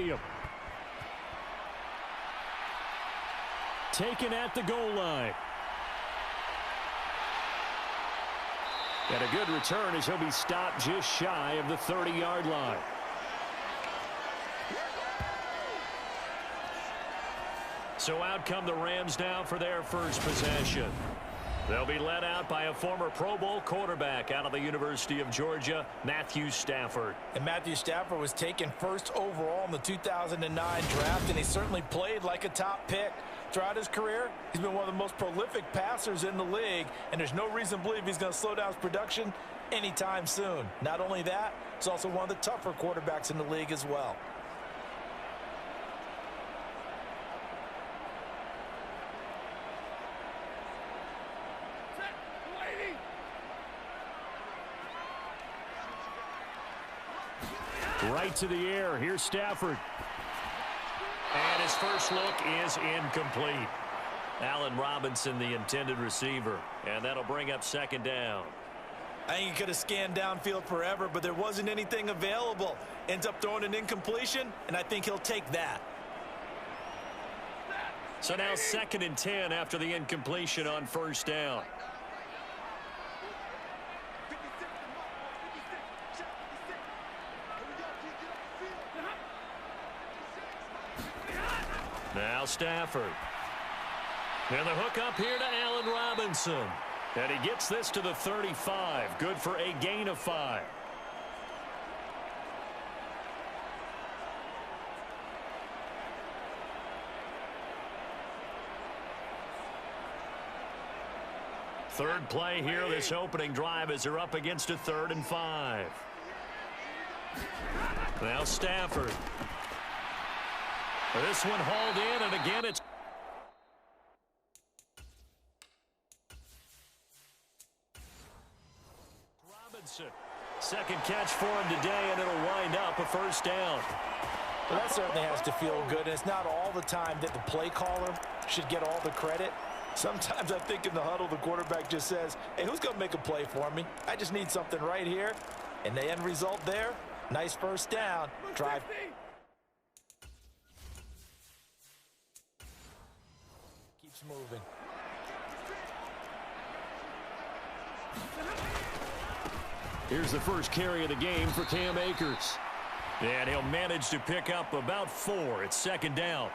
stadium. Taken at the goal line. And a good return as he'll be stopped just shy of the 30-yard line. So out come the Rams now for their first possession. They'll be led out by a former Pro Bowl quarterback out of the University of Georgia, Matthew Stafford. And Matthew Stafford was taken first overall in the 2009 draft, and he certainly played like a top pick. Throughout his career, he's been one of the most prolific passers in the league, and there's no reason to believe he's going to slow down his production anytime soon. Not only that, he's also one of the tougher quarterbacks in the league as well. Right to the air. Here's Stafford. And his first look is incomplete. Allen Robinson, the intended receiver. And that'll bring up second down. I think he could have scanned downfield forever, but there wasn't anything available. Ends up throwing an incompletion, and I think he'll take that. So now 2nd and 10 after the incompletion on first down. Now Stafford. And the hook up here to Allen Robinson. And he gets this to the 35. Good for a gain of 5. Third play here, this opening drive as they're up against a 3rd and 5. Now Stafford. This one hauled in, and again it's Robinson. Second catch for him today, and it'll wind up a first down. Well, that certainly has to feel good, and it's not all the time that the play caller should get all the credit. Sometimes I think in the huddle, the quarterback just says, hey, who's going to make a play for me? I just need something right here. And the end result there, nice first down. Drive. Keeps moving. Here's the first carry of the game for Cam Akers. And he'll manage to pick up about 4. It's second down.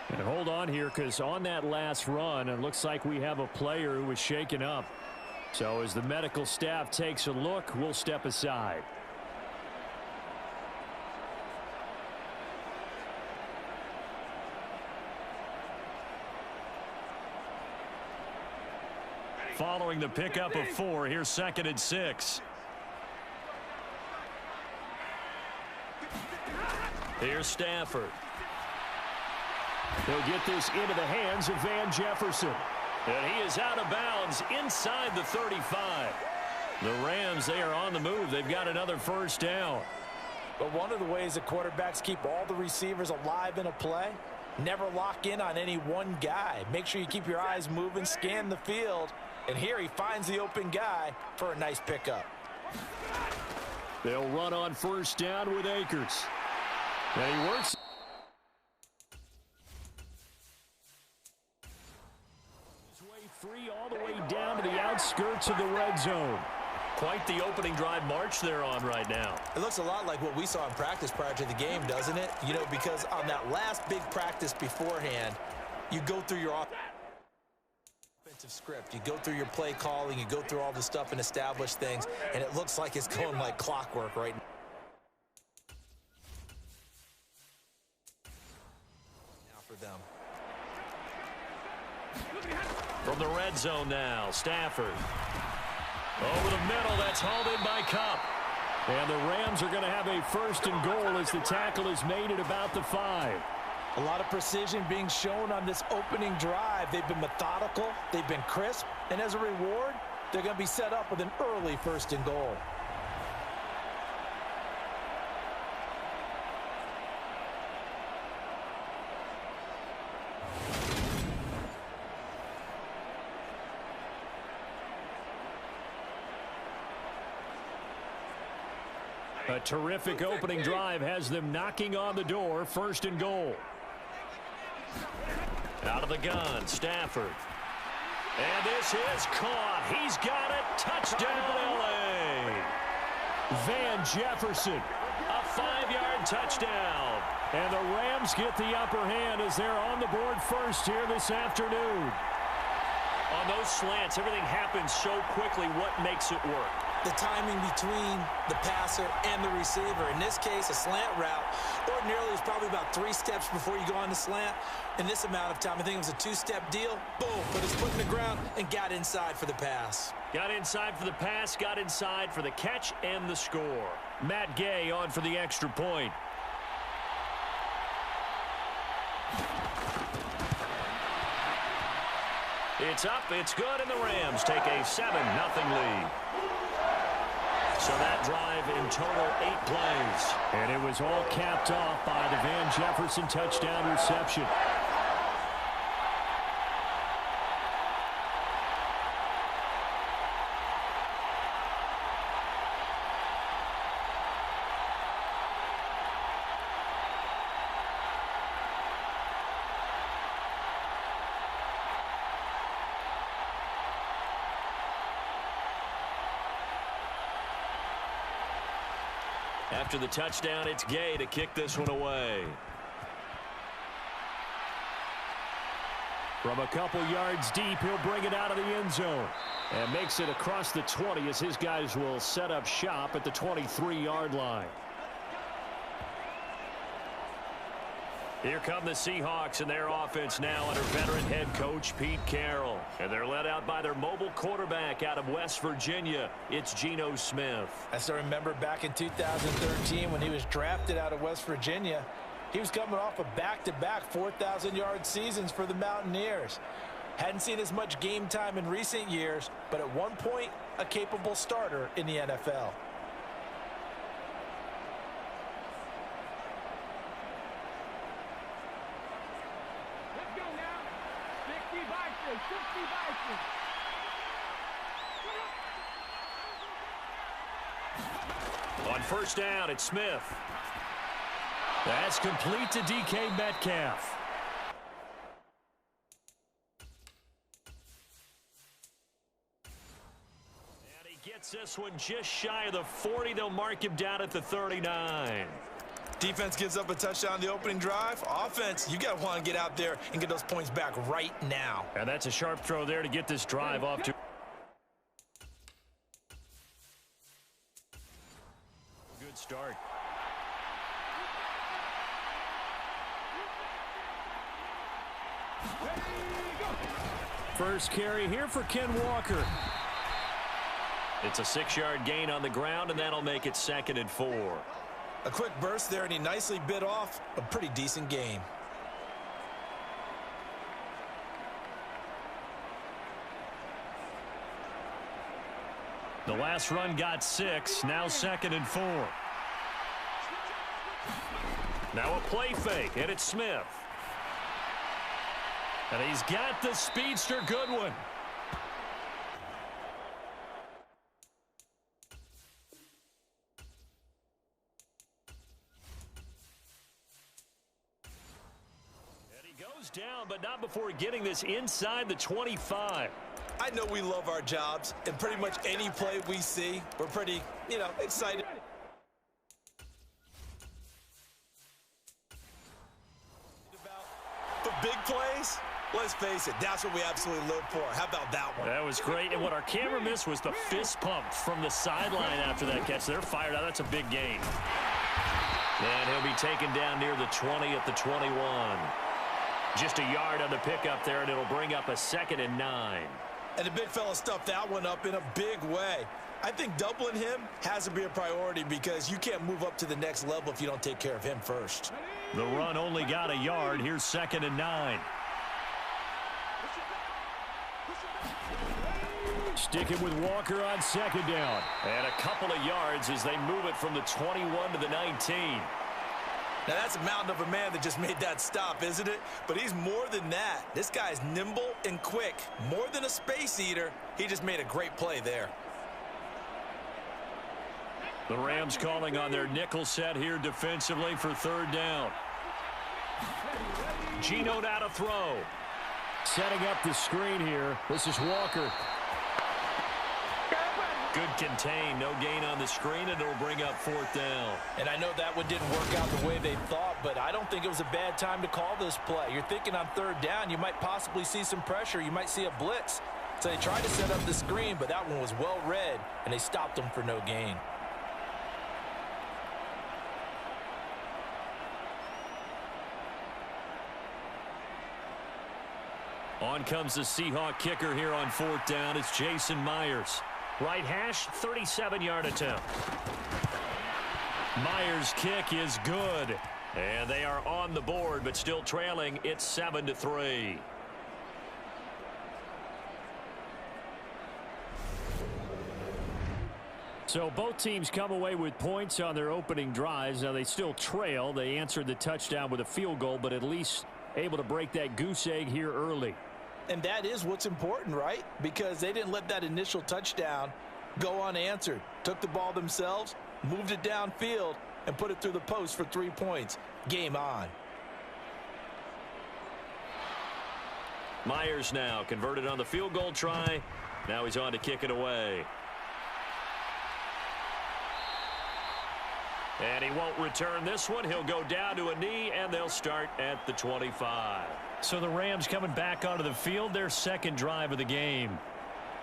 And hold on here, because on that last run, it looks like we have a player who was shaken up. So as the medical staff takes a look, we'll step aside. Following the pickup of 4, here's 2nd and 6. Here's Stafford. He'll get this into the hands of Van Jefferson. And he is out of bounds inside the 35. The Rams, they are on the move. They've got another first down. But one of the ways that quarterbacks keep all the receivers alive in a play, never lock in on any one guy. Make sure you keep your eyes moving, scan the field. And here he finds the open guy for a nice pickup. They'll run on first down with Akers. And he works. His way free all the way down to the outskirts of the red zone. Quite the opening drive march they're on right now. It looks a lot like what we saw in practice prior to the game, doesn't it? You know, because on that last big practice beforehand, you go through your offensive script. You go through your play calling. You go through all the stuff and establish things. And it looks like it's going like clockwork right now. Them. From the red zone now, Stafford. Over the middle, that's hauled in by Kupp. And the Rams are going to have a first and goal as the tackle is made at about the 5. A lot of precision being shown on this opening drive. They've been methodical, they've been crisp, and as a reward, they're going to be set up with an early first and goal. A terrific opening drive has them knocking on the door. 1st and goal. Out of the gun, Stafford. And this is caught. He's got it. Touchdown, L.A. Van Jefferson, a 5-yard touchdown. And the Rams get the upper hand as they're on the board first here this afternoon. On those slants, everything happens so quickly. What makes it work? The timing between the passer and the receiver. In this case, a slant route. Ordinarily, it's probably about 3 steps before you go on the slant. In this amount of time, I think it was a 2-step deal. Boom, put his foot in the ground and got inside for the pass. Got inside for the pass, got inside for the catch and the score. Matt Gay on for the extra point. It's up, it's good, and the Rams take a 7-0 lead. So that drive in total 8 plays. And it was all capped off by the Van Jefferson touchdown reception. After the touchdown, it's Gay to kick this one away. From a couple yards deep, he'll bring it out of the end zone. And makes it across the 20 as his guys will set up shop at the 23-yard line. Here come the Seahawks and their offense now under veteran head coach Pete Carroll. And they're led out by their mobile quarterback out of West Virginia. It's Geno Smith. I still remember back in 2013 when he was drafted out of West Virginia. He was coming off a back-to-back 4,000-yard seasons for the Mountaineers. Hadn't seen as much game time in recent years, but at one point, a capable starter in the NFL. On 1st down, it's Smith. That's complete to DK Metcalf. And he gets this one just shy of the 40. They'll mark him down at the 39. Defense gives up a touchdown on the opening drive. Offense, you got to want to get out there and get those points back right now. And that's a sharp throw there to get this drive off to. Good start. First carry here for Ken Walker. It's a 6-yard gain on the ground, and that'll make it 2nd and 4. A quick burst there, and he nicely bit off a pretty decent gain. The last run got 6, now 2nd and 4. Now a play fake, and it's Smith. And he's got the speedster Goodwin. Down, but not before getting this inside the 25. I know we love our jobs, and pretty much any play we see, we're pretty, excited. About the big plays, let's face it, that's what we absolutely live for. How about that one? That was great, and what our camera missed was the fist pump from the sideline after that catch. They're fired out. That's a big gain. And he'll be taken down near the 20 at the 21. Just a yard on the pickup there, and it'll bring up a 2nd and 9. And the big fella stuffed that one up in a big way. I think doubling him has to be a priority because you can't move up to the next level if you don't take care of him first. The run only got a yard. Here's 2nd and 9. Sticking with Walker on 2nd down. And a couple of yards as they move it from the 21 to the 19. Now, that's a mountain of a man that just made that stop, isn't it? But he's more than that. This guy's nimble and quick. More than a space eater, he just made a great play there. The Rams calling on their nickel set here defensively for third down. Geno now to throw. Setting up the screen here. This is Walker. Good contain. No gain on the screen, and it'll bring up fourth down. And I know that one didn't work out the way they thought, but I don't think it was a bad time to call this play. You're thinking on third down, you might possibly see some pressure. You might see a blitz. So they tried to set up the screen, but that one was well read, and they stopped them for no gain. On comes the Seahawk kicker here on fourth down. It's Jason Myers. Right hash, 37-yard attempt. Myers' kick is good. And they are on the board, but still trailing. It's 7-3. So both teams come away with points on their opening drives. Now they still trail. They answered the touchdown with a field goal, but at least able to break that goose egg here early. And that is what's important, right? Because they didn't let that initial touchdown go unanswered. Took the ball themselves, moved it downfield, and put it through the post for 3 points. Game on. Myers now converted on the field goal try. Now he's on to kick it away. And he won't return this one. He'll go down to a knee, and they'll start at the 25. So the Rams coming back onto the field, their second drive of the game.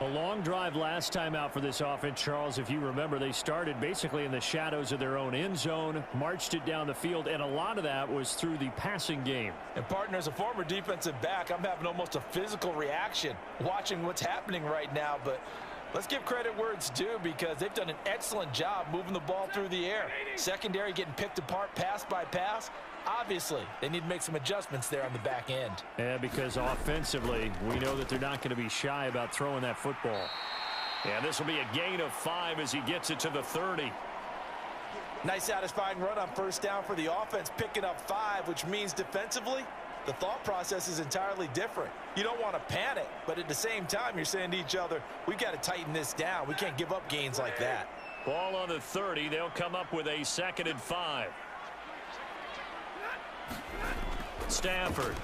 A long drive last time out for this offense, Charles. If you remember, they started basically in the shadows of their own end zone, marched it down the field, and a lot of that was through the passing game. And, partner, as a former defensive back, I'm having almost a physical reaction watching what's happening right now. But let's give credit where it's due, because they've done an excellent job moving the ball through the air. Secondary getting picked apart pass by pass. Obviously, they need to make some adjustments there on the back end. Yeah, because offensively, we know that they're not going to be shy about throwing that football. And this will be a gain of 5 as he gets it to the 30. Nice satisfying run on first down for the offense, picking up 5, which means defensively, the thought process is entirely different. You don't want to panic, but at the same time, you're saying to each other, we've got to tighten this down. We can't give up gains like that. Ball on the 30. They'll come up with a 2nd and 5. Stafford.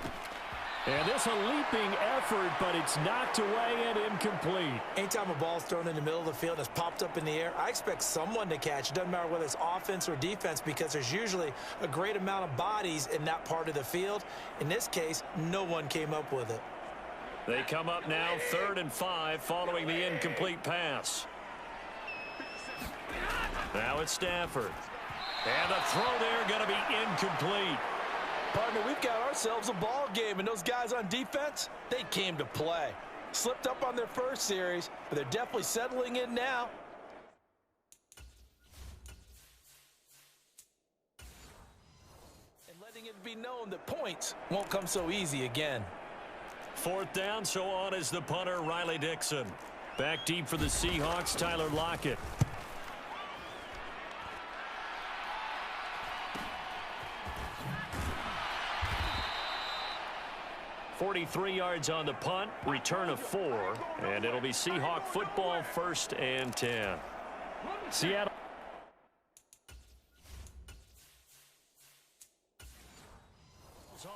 And this a leaping effort, but it's knocked away and incomplete. Anytime a ball's thrown in the middle of the field and it's popped up in the air, I expect someone to catch. It doesn't matter whether it's offense or defense, because there's usually a great amount of bodies in that part of the field. In this case, no one came up with it. They come up now 3rd and 5 following the incomplete pass. Now it's Stafford. And the throw there going to be incomplete. Partner, we've got ourselves a ball game, and those guys on defense, they came to play. Slipped up on their first series, but they're definitely settling in now. And letting it be known that points won't come so easy again. 4th down, so on is the punter, Riley Dixon. Back deep for the Seahawks, Tyler Lockett. 43 yards on the punt, return of 4, and it'll be Seahawk football, 1st and 10. Seattle.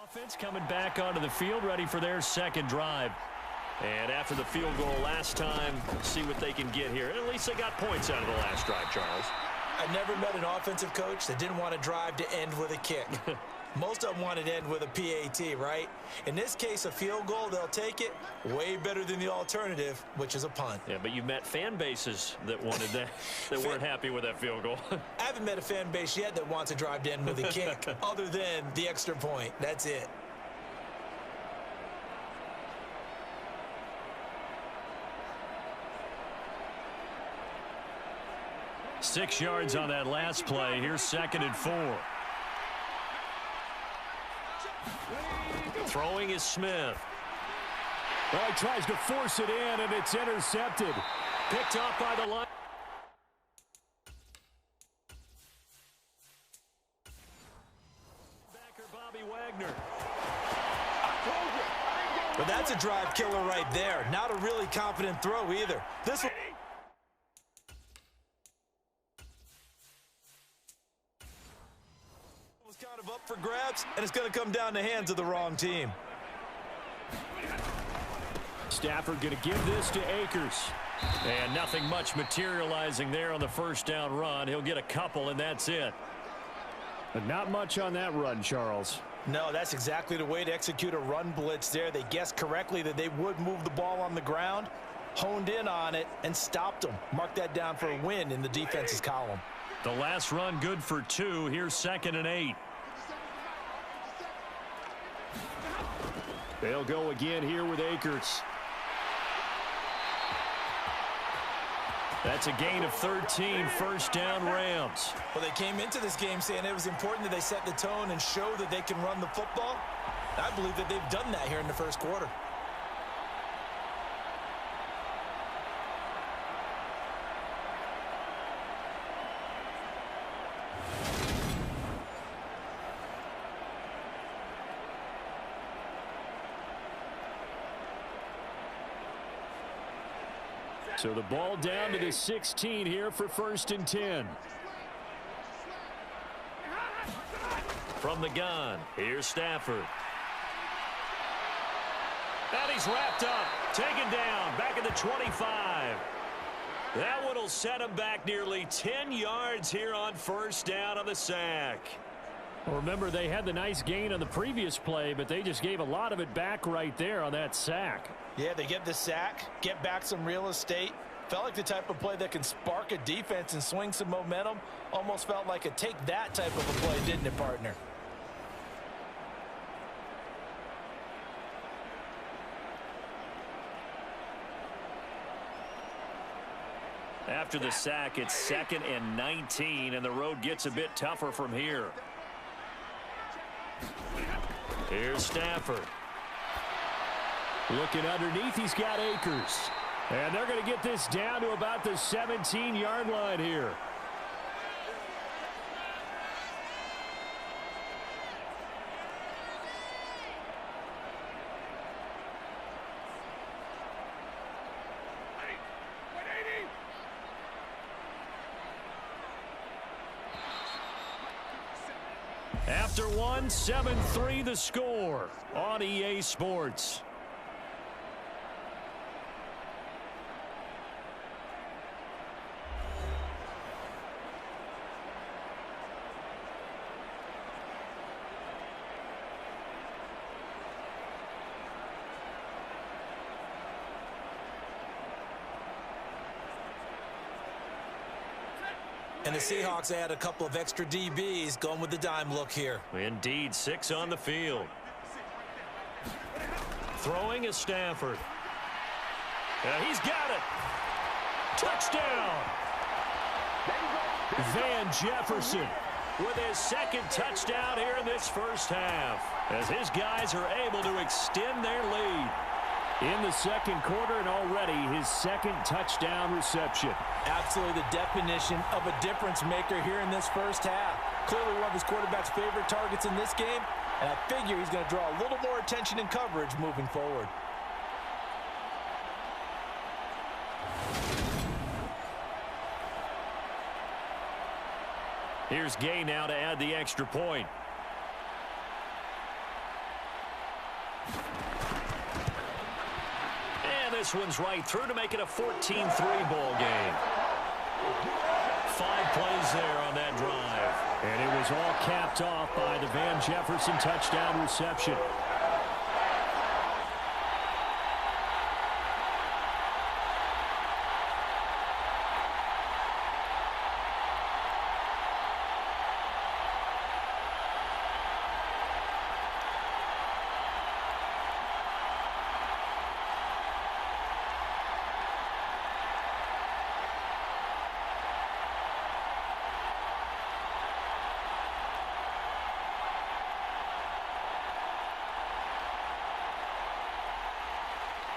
Offense coming back onto the field, ready for their second drive. And after the field goal last time, see what they can get here. At least they got points out of the last drive, Charles. I never met an offensive coach that didn't want to drive to end with a kick. Most of them wanted to end with a PAT, right? In this case, a field goal, they'll take it. Way better than the alternative, which is a punt. Yeah, but you met fan bases that wanted that, that weren't happy with that field goal. I haven't met a fan base yet that wants to drive to end with a kick, other than the extra point. That's it. Six yards on that last play. Here's 2nd and 4. Throwing is Smith. Well, he tries to force it in, and it's intercepted. Picked up by the line. Backer Bobby Wagner. But that's a drive killer right there. Not a really confident throw either. This one. reps, and it's going to come down to hands of the wrong team. Stafford going to give this to Akers. And nothing much materializing there on the first down run. He'll get a couple, and that's it. But not much on that run, Charles. No, that's exactly the way to execute a run blitz there. They guessed correctly that they would move the ball on the ground, honed in on it, and stopped them. Mark that down for a win in the defense's column. The last run good for 2. Here's 2nd and 8. They'll go again here with Akers. That's a gain of 13, first down Rams. Well, they came into this game saying it was important that they set the tone and show that they can run the football. I believe that they've done that here in the first quarter. So the ball down to the 16 here for 1st and 10. From the gun, here's Stafford. And he's wrapped up, taken down, back at the 25. That one will set him back nearly 10 yards here on first down on the sack. Well, remember, they had the nice gain on the previous play, but they just gave a lot of it back right there on that sack. Yeah, they get the sack, get back some real estate. Felt like the type of play that can spark a defense and swing some momentum. Almost felt like a take that type of a play, didn't it, partner? After the sack, it's 2nd and 19, and the road gets a bit tougher from here. Here's Stafford. Looking underneath, he's got Akers. And they're going to get this down to about the 17-yard line here. After one, 7-3 the score on EA Sports. And the Seahawks add a couple of extra DBs going with the dime look here. Indeed, 6 on the field. Throwing is Stafford. He's got it. Touchdown. Van Jefferson with his 2nd touchdown here in this first half, as his guys are able to extend their lead. In the second quarter, and already his 2nd touchdown reception. Absolutely the definition of a difference maker here in this first half. Clearly one of his quarterback's favorite targets in this game, and I figure he's going to draw a little more attention and coverage moving forward. Here's Gay now to add the extra point. This one's right through to make it a 14-3 ball game. 5 plays there on that drive. And it was all capped off by the Van Jefferson touchdown reception.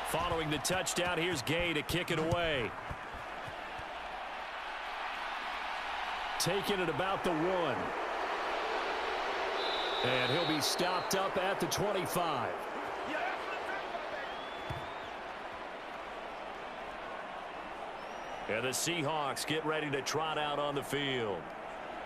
Following the touchdown, here's Gay to kick it away. Taking it about the 1. And he'll be stopped up at the 25. And the Seahawks get ready to trot out on the field.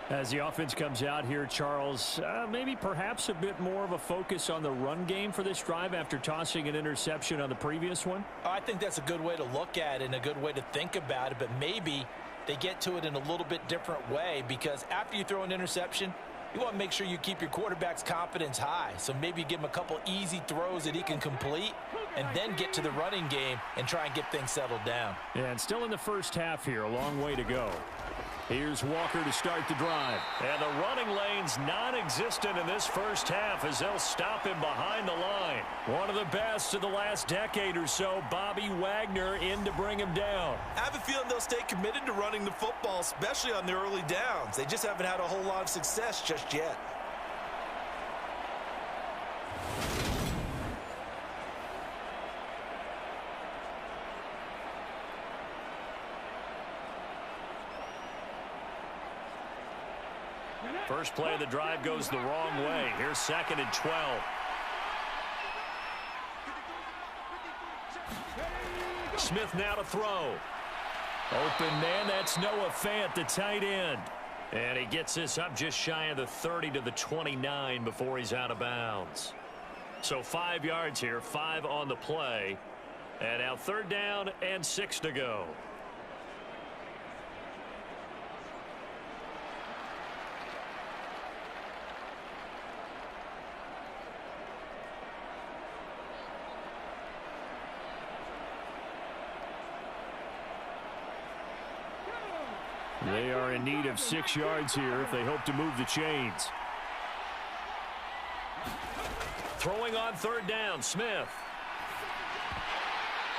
As the offense comes out here, Charles, maybe perhaps a bit more of a focus on the run game for this drive after tossing an interception on the previous one? I think that's a good way to look at it and a good way to think about it, but maybe they get to it in a little bit different way, because after you throw an interception, you want to make sure you keep your quarterback's confidence high. So maybe give him a couple easy throws that he can complete and then get to the running game and try and get things settled down. Yeah, and still in the first half here, a long way to go. Here's Walker to start the drive. And the running lane's non-existent in this first half as they'll stop him behind the line. One of the best of the last decade or so, Bobby Wagner in to bring him down. I have a feeling they'll stay committed to running the football, especially on the early downs. They just haven't had a whole lot of success just yet. First play of the drive goes the wrong way. Here's 2nd and 12. Smith now to throw. Open man, that's Noah Fant, the tight end. And he gets this up just shy of the 30 to the 29 before he's out of bounds. So 5 yards here, 5 on the play. And now 3rd down and 6 to go. They are in need of 6 yards here if they hope to move the chains. Throwing on 3rd down, Smith.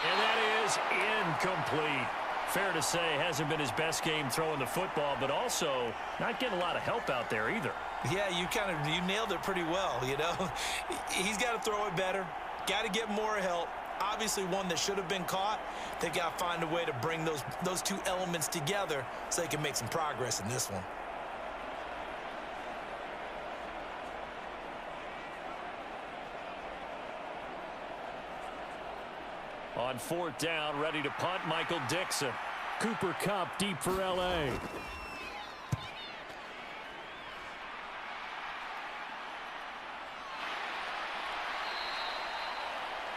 And that is incomplete. Fair to say, hasn't been his best game throwing the football, but also not getting a lot of help out there either. Yeah, you nailed it pretty well, you know. He's got to throw it better, got to get more help. Obviously one that should have been caught. They got to find a way to bring those two elements together so they can make some progress in this one. On 4th down, ready to punt, Michael Dixon. Cooper Kupp deep for L.A.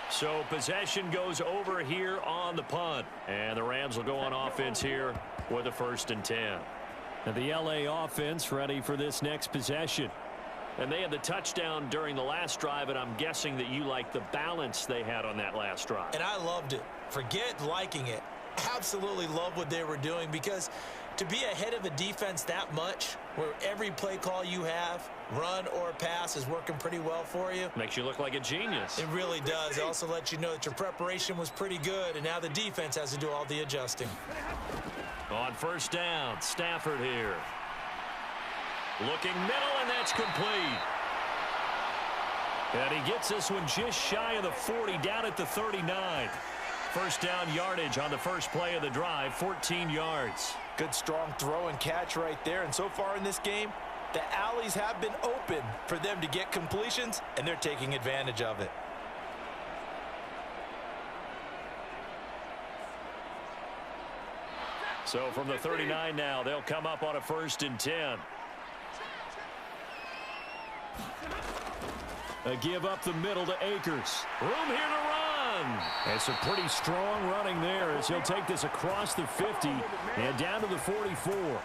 So possession goes over here on the punt. And the Rams will go on offense here with a 1st and 10. And the L.A. offense ready for this next possession. And they had the touchdown during the last drive, and I'm guessing that you like the balance they had on that last drive. And I loved it. Forget liking it. Absolutely love what they were doing, because to be ahead of a defense that much, where every play call you have, run or pass, is working pretty well for you. Makes you look like a genius. It really does. It also lets you know that your preparation was pretty good, and now the defense has to do all the adjusting. On 1st down, Stafford here. Looking middle, and that's complete. And he gets this one just shy of the 40, down at the 39. 1st down yardage on the first play of the drive, 14 yards. Good strong throw and catch right there. And so far in this game, the alleys have been open for them to get completions, and they're taking advantage of it. So from the 39 now, they'll come up on a 1st and 10. A give up the middle to Akers. Room here to run. And some pretty strong running there as he'll take this across the 50 and down to the 44.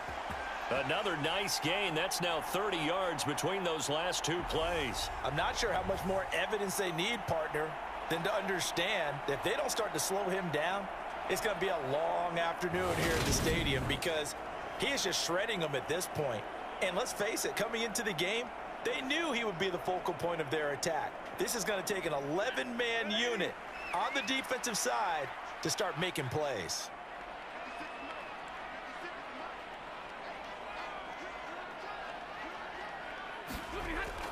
Another nice gain. That's now 30 yards between those last 2 plays. I'm not sure how much more evidence they need, partner, than to understand that if they don't start to slow him down, it's going to be a long afternoon here at the stadium, because he is just shredding them at this point. And let's face it, coming into the game, they knew he would be the focal point of their attack. This is going to take an 11-man unit on the defensive side to start making plays.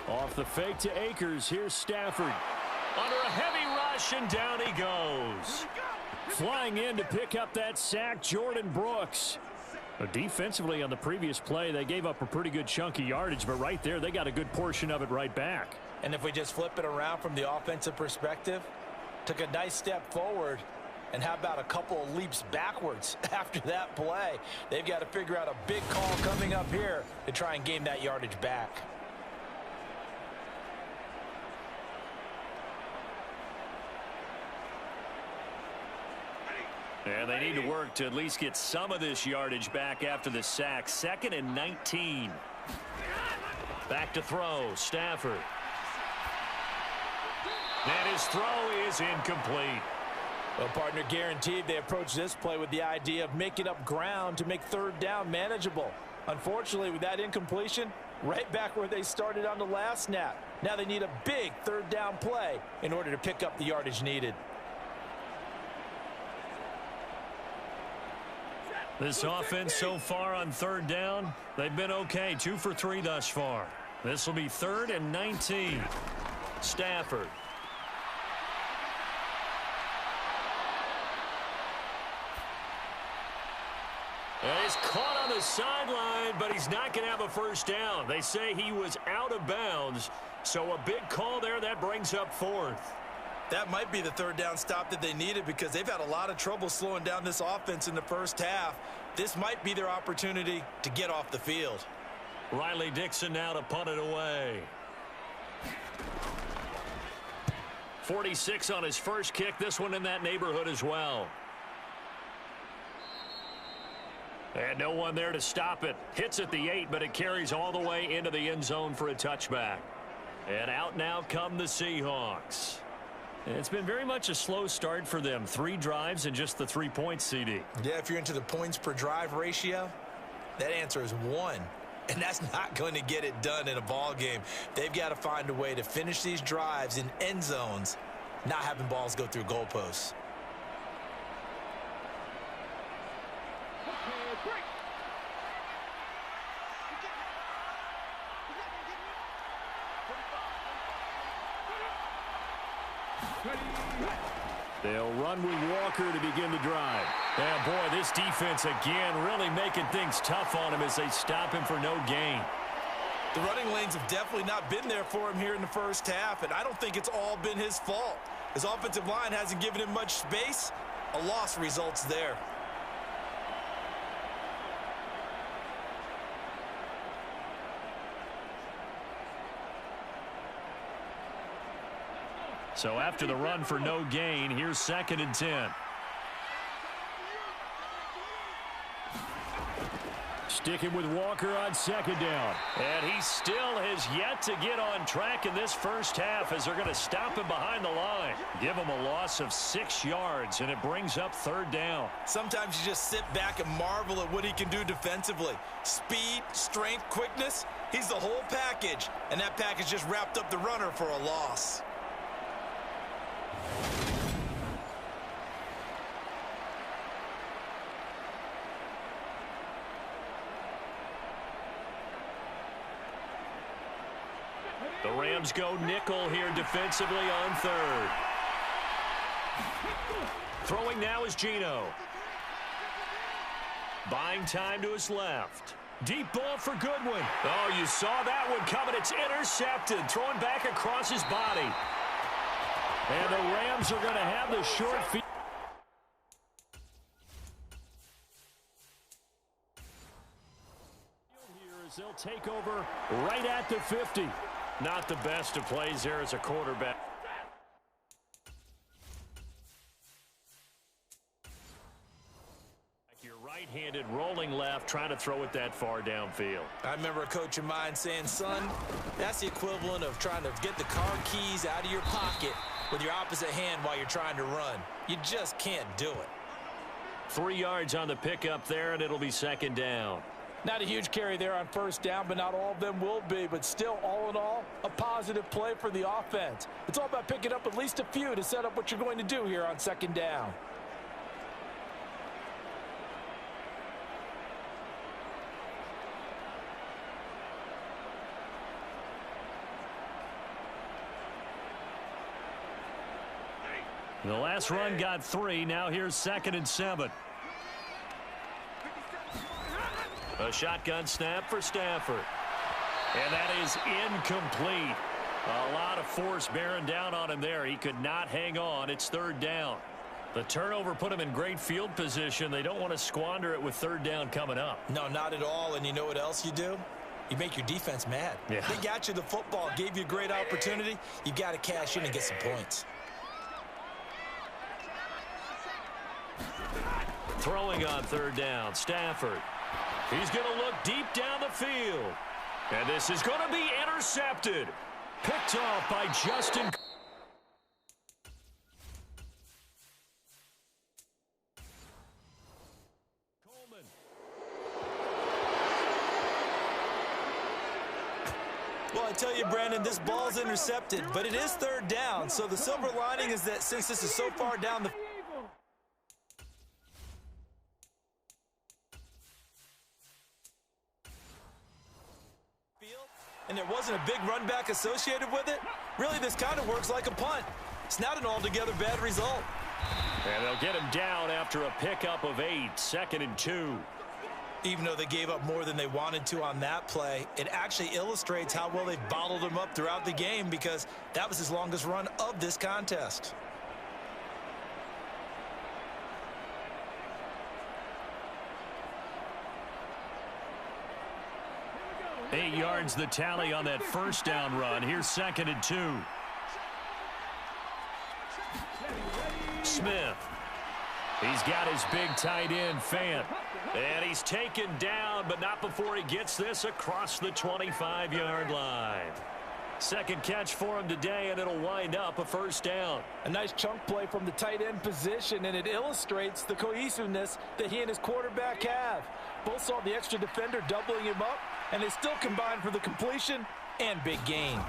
Off the fake to Akers. Here's Stafford. Under a heavy rush, and down he goes. Flying in to pick up that sack, Jordan Brooks. Defensively on the previous play, they gave up a pretty good chunk of yardage, but right there, they got a good portion of it right back. And if we just flip it around from the offensive perspective, took a nice step forward And how about a couple of leaps backwards after that play? They've got to figure out a big call coming up here to try and gain that yardage back. And they need to work to at least get some of this yardage back after the sack. 2nd and 19. Back to throw. Stafford. And his throw is incomplete. Well, partner, guaranteed they approach this play with the idea of making up ground to make 3rd down manageable. Unfortunately, with that incompletion, right back where they started on the last snap. Now they need a big 3rd down play in order to pick up the yardage needed. This offense so far on 3rd down, they've been okay. 2 for 3 thus far. This will be 3rd and 19. Stafford. And he's caught on the sideline, but he's not going to have a 1st down. They say he was out of bounds, so a big call there that brings up 4th. That might be the 3rd down stop that they needed because they've had a lot of trouble slowing down this offense in the first half. This might be their opportunity to get off the field. Riley Dixon now to punt it away. 46 on his first kick. This one in that neighborhood as well. And no one there to stop it. Hits at the 8, but it carries all the way into the end zone for a touchback. And out now come the Seahawks. It's been very much a slow start for them. 3 drives and just the 3 points, CD. Yeah, if you're into the points per drive ratio, that answer is 1. And that's not going to get it done in a ball game. They've got to find a way to finish these drives in end zones, not having balls go through goalposts. They'll run with Walker to begin the drive. Yeah, boy, this defense again really making things tough on him as they stop him for no gain. The running lanes have definitely not been there for him here in the first half, and I don't think it's all been his fault. His offensive line hasn't given him much space. A loss results there. So after the run for no gain, here's 2nd and 10. Sticking with Walker on 2nd down. And he still has yet to get on track in this first half as they're going to stop him behind the line. Give him a loss of 6 yards, and it brings up 3rd down. Sometimes you just sit back and marvel at what he can do defensively. Speed, strength, quickness, he's the whole package. And that package just wrapped up the runner for a loss. The Rams go nickel here defensively on 3rd. Throwing now is Geno. Buying time to his left. Deep ball for Goodwin. Oh, you saw that one coming. It's intercepted. Throwing back across his body. And the Rams are going to have the short field. Here as they'll take over right at the 50. Not the best of plays there as a quarterback. Your right-handed rolling left, trying to throw it that far downfield. I remember a coach of mine saying, son, that's the equivalent of trying to get the car keys out of your pocket with your opposite hand while you're trying to run. You just can't do it. 3 yards on the pickup there, and it'll be 2nd down. Not a huge carry there on 1st down, but not all of them will be. But still, all in all, a positive play for the offense. It's all about picking up at least a few to set up what you're going to do here on 2nd down. The last run got 3. Now here's 2nd and 7. A shotgun snap for Stafford. And that is incomplete. A lot of force bearing down on him there. He could not hang on. It's 3rd down. The turnover put them in great field position. They don't want to squander it with third down coming up. No, not at all. And you know what else you do? You make your defense mad. Yeah. They got you the football, gave you a great opportunity. You got to cash in and get some points. Throwing on third down, Stafford. He's going to look deep down the field. And this is going to be intercepted. Picked off by Justin. Coleman. Well, I tell you, Brandon, this ball's intercepted, but it is third down. So the silver lining is that since this is so far down the and there wasn't a big run back associated with it, really this kind of works like a punt. It's not an altogether bad result. And they'll get him down after a pickup of 8, 2nd and 2. Even though they gave up more than they wanted to on that play, it actually illustrates how well they've bottled him up throughout the game because that was his longest run of this contest. 8 yards the tally on that first down run. Here's 2nd and 2. Smith. He's got his big tight end, Fant. And he's taken down, but not before he gets this across the 25-yard line. Second catch for him today, and it'll wind up a first down. A nice chunk play from the tight end position, and it illustrates the cohesiveness that he and his quarterback have. Both saw the extra defender doubling him up, and they still combined for the completion and big gain.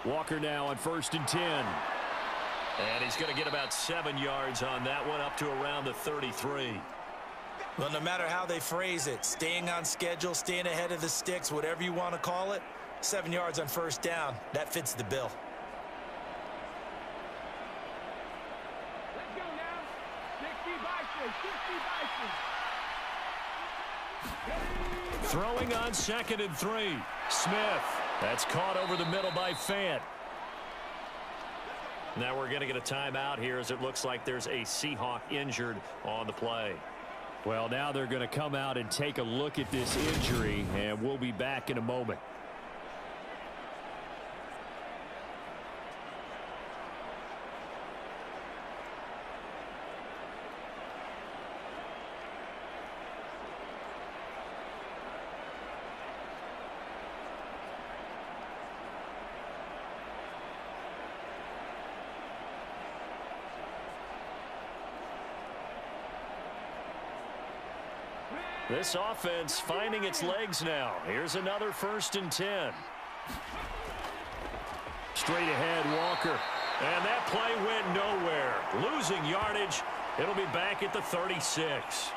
Walker now on 1st and 10. And he's going to get about 7 yards on that one, up to around the 33. Well, no matter how they phrase it, staying on schedule, staying ahead of the sticks, whatever you want to call it, 7 yards on first down, that fits the bill. Let's go now. 60 Bison. Throwing on 2nd and 3. Smith. That's caught over the middle by Fant. Now we're going to get a timeout here as it looks like there's a Seahawk injured on the play. Well, now they're going to come out and take a look at this injury, and we'll be back in a moment. This offense finding its legs now. Here's another 1st and 10. Straight ahead, Walker. And that play went nowhere. Losing yardage. It'll be back at the 36.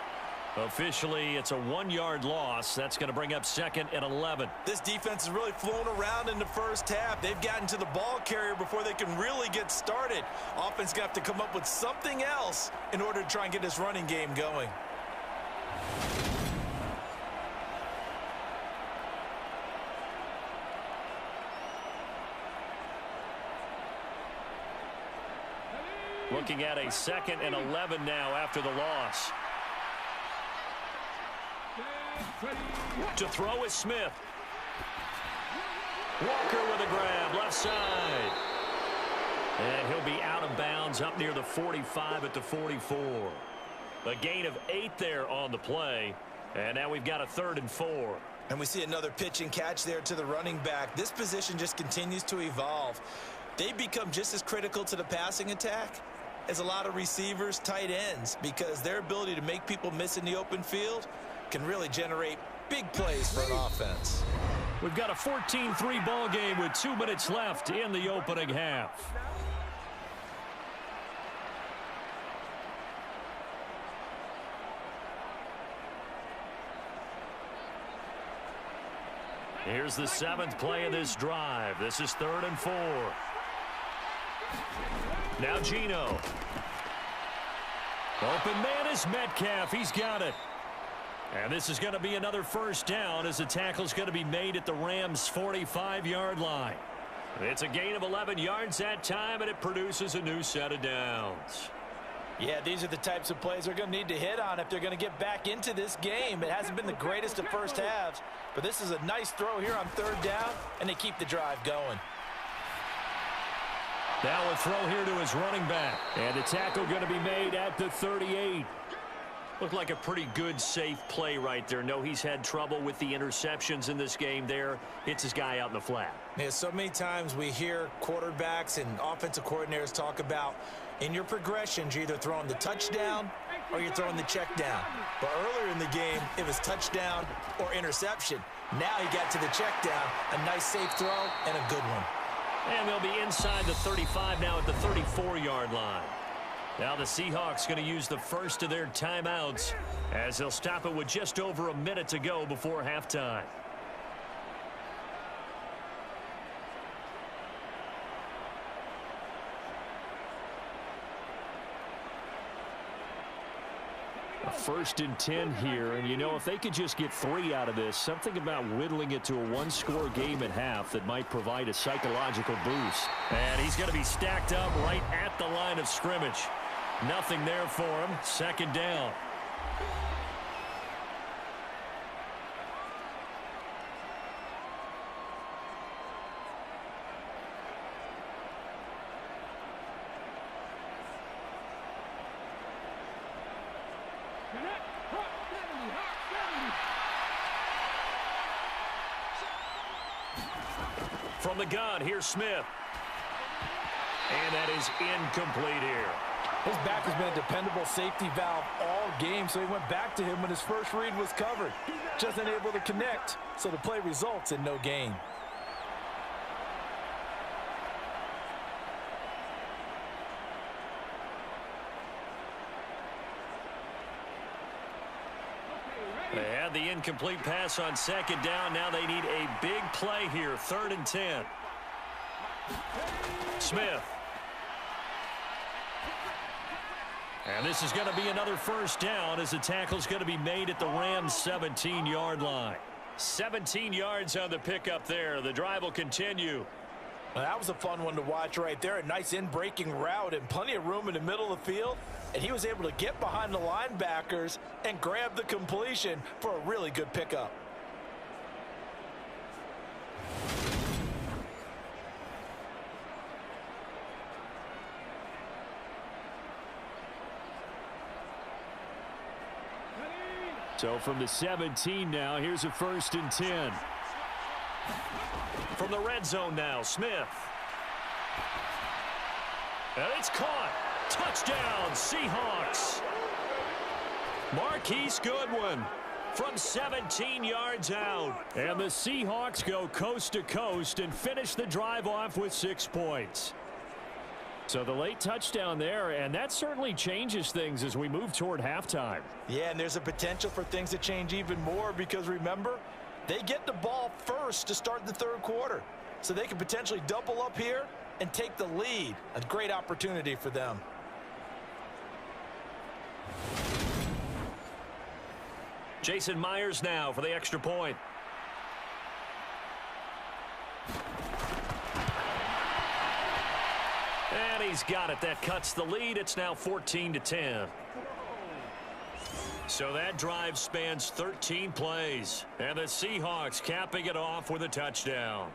Officially, it's a 1-yard loss. That's going to bring up 2nd and 11. This defense has really flown around in the first half. They've gotten to the ball carrier before they can really get started. Offense got to come up with something else in order to try and get this running game going. Looking at a 2nd and 11 now after the loss. To throw is Smith. Walker with a grab, left side. And he'll be out of bounds up near the 45 at the 44. A gain of 8 there on the play. And now we've got a 3rd and 4. And we see another pitch and catch there to the running back. This position just continues to evolve. They become just as critical to the passing attack as a lot of receivers, tight ends, because their ability to make people miss in the open field can really generate big plays for an offense. We've got a 14-3 ball game with 2 minutes left in the opening half. Here's the 7th play of this drive. This is 3rd and 4. Now Gino. Open man is Metcalf. He's got it. And this is going to be another first down as the tackle's going to be made at the Rams' 45-yard line. It's a gain of 11 yards that time, and it produces a new set of downs. Yeah, these are the types of plays they're going to need to hit on if they're going to get back into this game. It hasn't been the greatest of first halves, but this is a nice throw here on third down, and they keep the drive going. Now a throw here to his running back. And the tackle going to be made at the 38. Looked like a pretty good, safe play right there. No, he's had trouble with the interceptions in this game there. Hits his guy out in the flat. Yeah, so many times we hear quarterbacks and offensive coordinators talk about in your progressions, you're either throwing the touchdown or you're throwing the check down. But earlier in the game, it was touchdown or interception. Now he got to the check down, a nice safe throw and a good one. And they'll be inside the 35 now at the 34-yard line. Now the Seahawks going to use the first of their timeouts as they'll stop it with just over a minute to go before halftime. A 1st and 10 here, and you know, if they could just get 3 out of this, something about whittling it to a one-score game at half that might provide a psychological boost. And he's going to be stacked up right at the line of scrimmage. Nothing there for him. 2nd down. From the gun, here's Smith. And that is incomplete here. His back has been a dependable safety valve all game, so he went back to him when his first read was covered. Just unable to connect, so the play results in no gain. They had the incomplete pass on 2nd down. Now they need a big play here. 3rd and 10. Smith. And this is going to be another 1st down as the tackle's going to be made at the Rams' 17-yard line. 17 yards on the pickup there. The drive will continue. Well, that was a fun one to watch right there. A nice in-breaking route and plenty of room in the middle of the field. And he was able to get behind the linebackers and grab the completion for a really good pickup. So from the 17 now, here's a 1st and 10. From the red zone now, Smith. And it's caught. Touchdown, Seahawks. Marquise Goodwin from 17 yards out. And the Seahawks go coast to coast and finish the drive off with 6 points. So the late touchdown there, and that certainly changes things as we move toward halftime. Yeah, and there's a potential for things to change even more because, remember, they get the ball first to start the 3rd quarter. So they could potentially double up here and take the lead. A great opportunity for them. Jason Myers now for the extra point. And he's got it. That cuts the lead. It's now 14-10. So that drive spans 13 plays. And the Seahawks capping it off with a touchdown.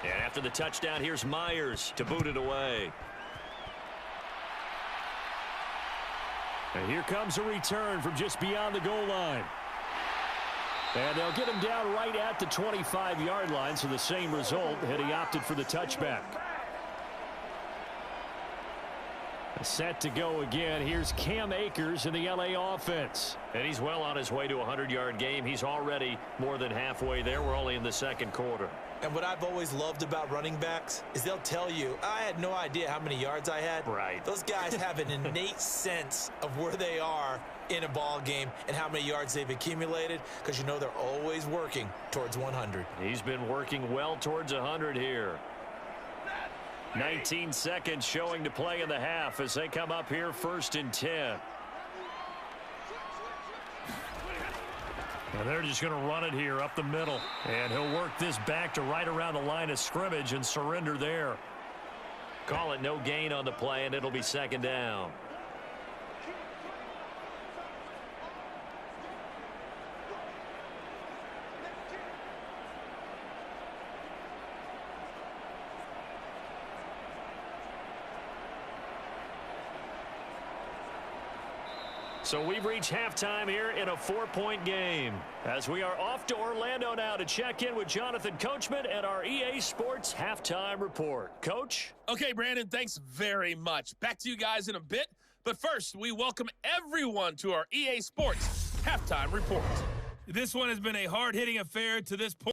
And after the touchdown, here's Myers to boot it away. And here comes a return from just beyond the goal line. And they'll get him down right at the 25-yard line, so the same result had he opted for the touchback. Set to go again. Here's Cam Akers in the LA offense. And he's well on his way to a 100-yard game. He's already more than halfway there. We're only in the second quarter. And what I've always loved about running backs is they'll tell you, I had no idea how many yards I had. Right. Those guys have an innate sense of where they are in a ball game and how many yards they've accumulated, because you know they're always working towards 100. He's been working well towards 100 here. 19 seconds showing to play in the half as they come up here 1st and 10. And they're just going to run it here up the middle. And he'll work this back to right around the line of scrimmage and surrender there. Call it no gain on the play, and it'll be 2nd down. So we've reached halftime here in a 4-point game. As we are off to Orlando now to check in with Jonathan Coachman and our EA Sports Halftime Report. Coach? Okay, Brandon, thanks very much. Back to you guys in a bit. But first, we welcome everyone to our EA Sports Halftime Report. This one has been a hard-hitting affair to this point.